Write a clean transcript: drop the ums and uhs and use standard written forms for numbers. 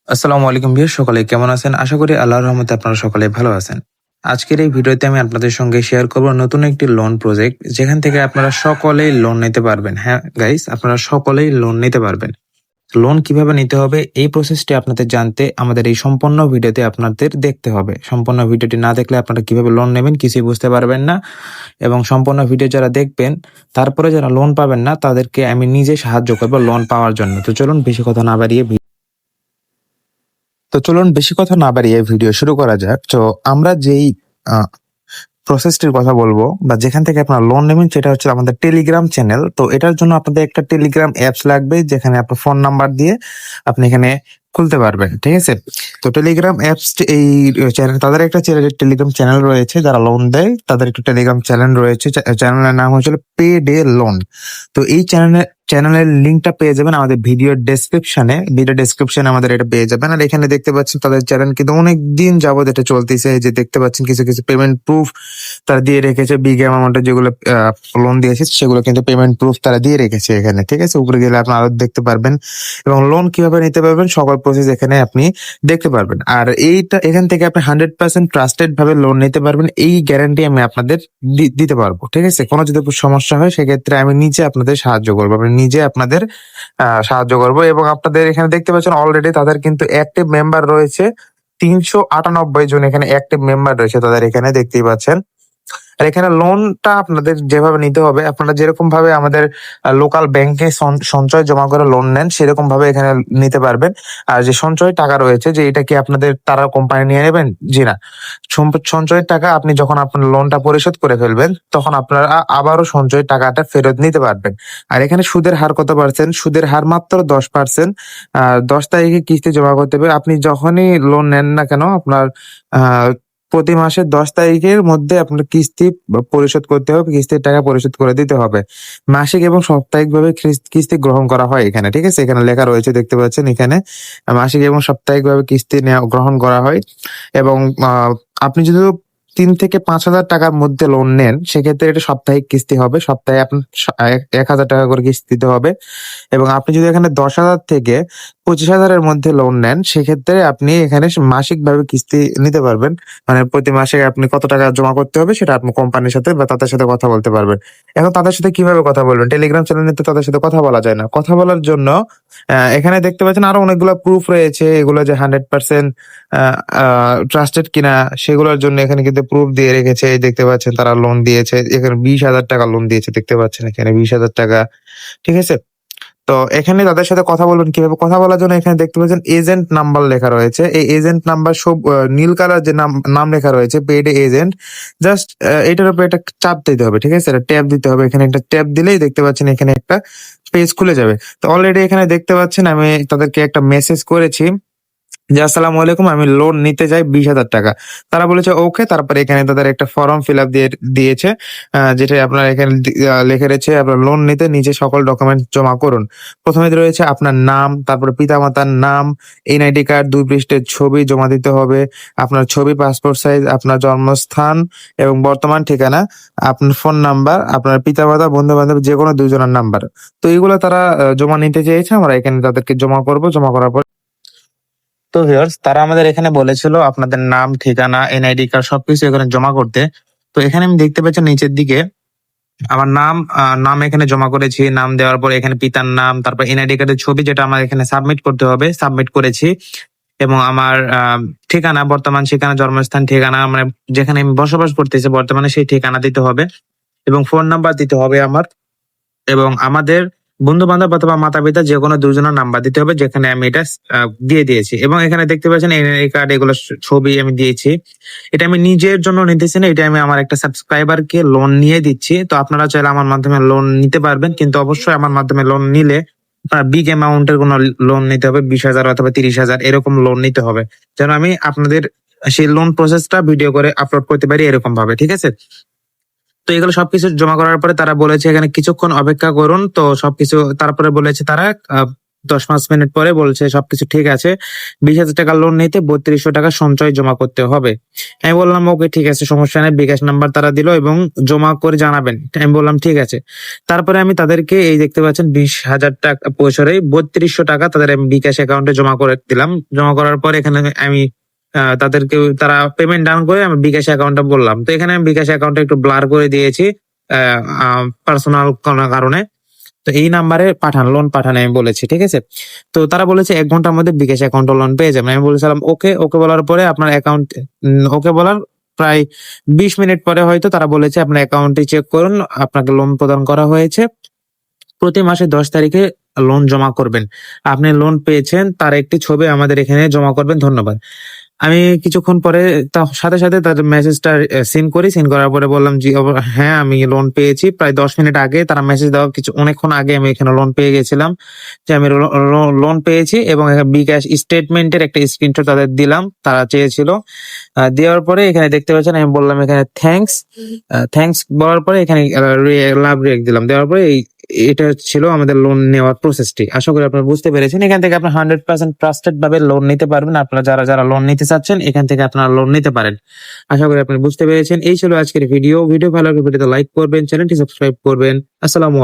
আসসালামু আলাইকুম ভিউয়ার, সকলে কেমন আছেন? আশা করি আল্লাহর রহমতে আপনারা সকলে ভালো আছেন। আজকের এই ভিডিওতে আমি আপনাদের সঙ্গে শেয়ার করব নতুন একটি লোন প্রজেক্ট, যেখান থেকে আপনারা সকলেই লোন নিতে পারবেন। হ্যাঁ গাইস, আপনারা সকলেই লোন নিতে পারবেন। লোন কিভাবে নিতে হবে এই প্রসেসটি আপনাদের জানতে আমাদের এই সম্পূর্ণ ভিডিওতে আপনাদের দেখতে হবে। সম্পূর্ণ ভিডিওটি না দেখলে আপনারা কিভাবে লোন নেবেন কিছুই বুঝতে পারবেন না, এবং সম্পূর্ণ ভিডিও যারা দেখবেন তারপরে যারা লোন পাবেন না তাদেরকে আমি নিজে সাহায্য করবো লোন পাওয়ার জন্য। তো চলুন বেশি কথা না বাড়িয়ে ভিডিও শুরু করা যাক। তো আমরা যেই প্রসেসটির কথা বলবো বা যেখান থেকে আপনারা লোন নেবেন সেটা হচ্ছে আমাদের টেলিগ্রাম চ্যানেল। তো এটার জন্য আপনাদের একটা টেলিগ্রাম অ্যাপস লাগবে, যেখানে আপনার ফোন নাম্বার দিয়ে আপনি এখানে খুলতে পারবেন। ঠিক আছে, তো টেলিগ্রাম অ্যাপস এই চ্যানেল, তাদের একটা টেলিগ্রাম চ্যানেল রয়েছে, যারা লোন দেয় তাদের একটা টেলিগ্রাম চ্যানেল রয়েছে। চ্যানেলের নাম হচ্ছে পে ডে লোন। তো এই চ্যানেলের লিঙ্কটা পেয়ে যাবেন আমাদের ভিডিও ডেসক্রিপশনে আমাদের এটা পেয়ে যাবেন। আর এখানে দেখতে পাচ্ছেন তাদের চ্যানেল কিন্তু অনেক দিন যাবত এটা চলতেছে। যে দেখতে পাচ্ছেন কিছু কিছু পেমেন্ট প্রুফ তারা দিয়ে রেখেছে, বিগ অ্যামাউন্টের যেগুলো লোন দিয়েছে সেগুলো কিন্তু পেমেন্ট প্রুফ তারা দিয়ে রেখেছে এখানে। ঠিক আছে, উপরে গেলে আপনি আরো দেখতে পারবেন এবং লোন কিভাবে নিতে পারবেন সকল প্রসেস এখানে আপনি দেখতে পারবেন। আর এখান থেকে আপনি 100% ট্রাস্টেড ভাবে লোন নিতে পারবেন, এই গ্যারান্টি আমি আপনাদের দিতে পারবো। ঠিক আছে, কোনো যদি সমস্যা হয় সেক্ষেত্রে আমি নিজে আপনাদের সাহায্য করবো, আমি নিজে আপনাদের সাহায্য করব। এবং আপনাদের এখানে দেখতে পাচ্ছেন অলরেডি তাদের কিন্তু অ্যাক্টিভ মেম্বার রয়েছে 398 জন। এখানে অ্যাক্টিভ মেম্বার রয়েছে তাদের, এখানে দেখতেই পাচ্ছেন। আর এখানে লোনটা আপনাদের যেভাবে নিতে হবে, আপনারা যেরকম ভাবে আমাদের লোকাল ব্যাংকে সঞ্চয় জমা করে লোন নেন সেরকম ভাবে এখানে নিতে পারবেন। আর যে সঞ্চয় টাকা রয়েছে, যে এটা কি আপনাদের তারা কোম্পানি নিয়ে নেবেন? জি না, সঞ্চয়ের টাকা আপনি যখন আপনার লোনটা পরিশোধ করে ফেলবেন তখন আপনারা আবারও সঞ্চয়ের টাকাটা ফেরত নিতে পারবেন। আর এখানে সুদের হার কত পার্সেন্ট? সুদের হার মাত্র 10%। 10 তারিখে কিস্তি জমা করতে হবে। আপনি যখনই লোন নেন না কেন, আপনার প্রতি মাসের 10 তারিখের মধ্যে আপনার কিস্তি পরিশোধ করতে হবে, কিস্তির টাকা পরিশোধ করে দিতে হবে। মাসিক এবং সাপ্তাহিক ভাবে কিস্তি গ্রহণ করা হয় এখানে। ঠিক আছে, এখানে লেখা রয়েছে, দেখতে পাচ্ছেন এখানে মাসিক এবং সাপ্তাহিক ভাবে কিস্তি গ্রহণ করা হয়। এবং আপনি যদি 3 থেকে 5 হাজার টাকার মধ্যে লোন নেন সেক্ষেত্রে এটা সাপ্তাহিক কিস্তি হবে, সপ্তাহে আপনার 1,000 টাকা করে কিস্তি দিতে হবে। এবং আপনি যদি এখানে 10,000 থেকে 25,000-এর মধ্যে লোন নেন সেক্ষেত্রে আপনি এখানে মাসিক ভাবে কিস্তি নিতে পারবেন। মানে প্রতি মাসে আপনি কত টাকা জমা করতে হবে সেটা আপনি কোম্পানির সাথে বা তাদের সাথে কথা বলতে পারবেন। এখন তাদের সাথে কিভাবে কথা বলবেন? টেলিগ্রাম চ্যানেলে তো তাদের সাথে কথা বলা যায় না। কথা বলার জন্য এখানে দেখতে পাচ্ছেন আরো অনেকগুলো প্রুফ রয়েছে, এগুলো যে 100% ট্রাস্টেড কিনা সেগুলোর জন্য এখানে কিন্তু প্রুফ দিয়ে রেখেছে। দেখতে পাচ্ছেন তারা লোন দিয়েছে, এখানে 20,000 টাকা লোন দিয়েছে, দেখতে পাচ্ছেন এখানে 20,000 টাকা। ঠিক আছে, তো এখানে তাদের সাথে কথা বলবেন কিভাবে? কথা বলার জন্য এখানে দেখতে পাচ্ছেন এজেন্ট নাম্বার লেখা রয়েছে। এই এজেন্ট নাম্বার সব নীল কালার যে নাম লেখা রয়েছে পেড এজেন্ট, জাস্ট এটার উপরে একটা চাপ দিতে হবে। ঠিক আছে, এটা ট্যাপ দিতে হবে। এখানে একটা ট্যাপ দিলেই দেখতে পাচ্ছেন এখানে একটা পেজ খুলে যাবে। তো অলরেডি এখানে দেখতে পাচ্ছেন আমি তাদেরকে একটা মেসেজ করেছি যে আসসালামু আলাইকুম, আমি লোন নিতে চাই 20,000 টাকা। তারা বলেছে ওকে। তারপরে এখানে তাদের একটা ফর্ম ফিল আপ দিয়েছে, যেটা আপনার এখানে লিখে রয়েছে আপনার লোন নিতে নিচে সকল ডকুমেন্ট জমা করুন। প্রথমে রয়েছে আপনার নাম, তারপরে পিতামাতার নাম, এনআইডি কার্ড 2 পৃষ্ঠের ছবি জমা দিতে হবে, আপনার ছবি, পাসপোর্ট সাইজ, আপনার জন্মস্থান এবং বর্তমান ঠিকানা, আপনার ফোন নাম্বার, আপনার পিতামাতা, বন্ধু বান্ধব যে কোনো 2 জনের নাম্বার। তো এইগুলো তারা জমা নিতে চেয়েছে, আমরা এখানে তাদেরকে জমা করব। জমা করার পর তো ভিউয়ার্স, তারা আমাদের এখানে বলেছিল আপনাদের নাম, ঠিকানা, এনআইডি কার্ড সবকিছু এখানে জমা করতে। তো এখানে আমি দেখতে পাচ্ছি নিচের দিকে আমার নাম এখানে জমা করেছি। নাম দেওয়ার পর এখানে পিতার নাম, তারপর এনআইডি কার্ডের ছবি যেটা আমার এখানে সাবমিট করতে হবে, সাবমিট করেছি। এবং আমার ঠিকানা, বর্তমান ঠিকানা, জন্মস্থান, ঠিকানা, মানে যেখানে আমি বসবাস করতেছি বর্তমানে সেই ঠিকানা দিতে হবে এবং ফোন নাম্বার দিতে হবে আমার। এবং আমাদের বন্ধু বান্ধব অথবা মাতা পিতা যে কোনো 2 জনের নাম্বার দিতে হবে, যেখানে আমি এটা দিয়ে দিয়েছি। এবং এখানে দেখতে পাচ্ছেন এনআইডি কার্ড, এগুলো ছবি আমি দিয়েছি। এটা আমি নিজের জন্য নিতেছি না, এটা আমি আমার একটা সাবস্ক্রাইবারকে লোন নিয়ে দিচ্ছি। তো আপনারা চাইলে আমার মাধ্যমে লোন নিতে পারবেন, কিন্তু অবশ্যই আমার মাধ্যমে লোন নিলে বিগ অ্যামাউন্টের কোনো লোন নিতে হবে, 20,000 অথবা 30,000 এরকম লোন নিতে হবে, যেন আমি আপনাদের সেই লোন প্রসেসটা ভিডিও করে আপলোড করতে পারি এরকম ভাবে। ঠিক আছে, তো এগুলো সবকিছু জমা করার পরে তারা বলেছে এখানে কিছুক্ষণ অপেক্ষা করুন। তো সবকিছু তারপরে বলেছে তারা 10-5 মিনিট পরে বলছে সবকিছু ঠিক আছে, 20,000 টাকা লোন নিতে 3200 টাকা সঞ্চয় জমা করতে হবে। আমি বললাম ওকে ঠিক আছে, সমস্যা নেই। বিকাশ নাম্বার তারা দিল এবং জমা করে জানাবেন। আমি বললাম ঠিক আছে। তারপরে আমি তাদেরকে এই দেখতে পাচ্ছেন 20,000 টাকা পয়সারে 3200 টাকা তাদের আমি বিকাশ অ্যাকাউন্টে জমা করে দিলাম। জমা করার পর এখানে আমি তাদেরকে তারা পেমেন্ট ডান করে আমি বিকাশ অ্যাকাউন্টটা বললাম। তো এখানে আমি বিকাশ অ্যাকাউন্টটা একটু ব্লার করে দিয়েছি পার্সোনাল কোনো কারণে। তো এই নাম্বারে লোন পাঠান আমি বলেছি, ঠিক আছে। তো তারা বলেছে 1 ঘন্টার মধ্যে বিকাশ অ্যাকাউন্ট লোন পেয়ে যাবেন। আমি বলেছিলাম ওকে। ওকে বলার পরে আপনার অ্যাকাউন্ট ওকে বলার প্রায় 20 মিনিট পরে হয়তো তারা বলেছে আপনার অ্যাকাউন্টে চেক করুন, আপনাকে লোন প্রদান করা হয়েছে, প্রতি মাসে 10 তারিখে লোন জমা করবেন। আপনি লোন পেয়েছেন তার একটি ছবি আমাদের এখানে জমা করবেন, ধন্যবাদ। আমি কিছুক্ষণ পরে তার সাথে সাথে তাদের মেসেজটা সিন করি। সিন করার পরে বললাম জি হ্যাঁ আমি লোন পেয়েছি। প্রায় 10 মিনিট আগে তারা মেসেজ দেওয়া অনেকক্ষণ আগে আমি এখানে লোন পেয়ে গেছিলাম, যে আমি লোন পেয়েছি এবং বিকাশ স্টেটমেন্টের একটা স্ক্রিনশট তাদের দিলাম, তারা চেয়েছিল। দেওয়ার পরে এখানে দেখতে পাচ্ছেন আমি বললাম এখানে থ্যাঙ্কস বলার পরে এখানে লাভ রিয়েক্ট দিলাম। দেওয়ার পরে এটা ছিল আমাদের লোন নেওয়ার প্রসেসটি। আশা করি আপনারা বুঝতে পেরেছেন। এখান থেকে আপনার 100% ট্রাস্টেড ভাবে লোন নিতে পারবেন। আপনারা যারা লোন নিতে চাচ্ছেন এখান থেকে আপনারা লোন নিতে পারেন। আশা করি আপনি বুঝতে পেরেছেন। এই ছিল আজকের ভিডিও ভালো লাগলে ভিডিওতে লাইক করবেন, চ্যানেলটি সাবস্ক্রাইব করবেন। আসসালামু আলাইকুম।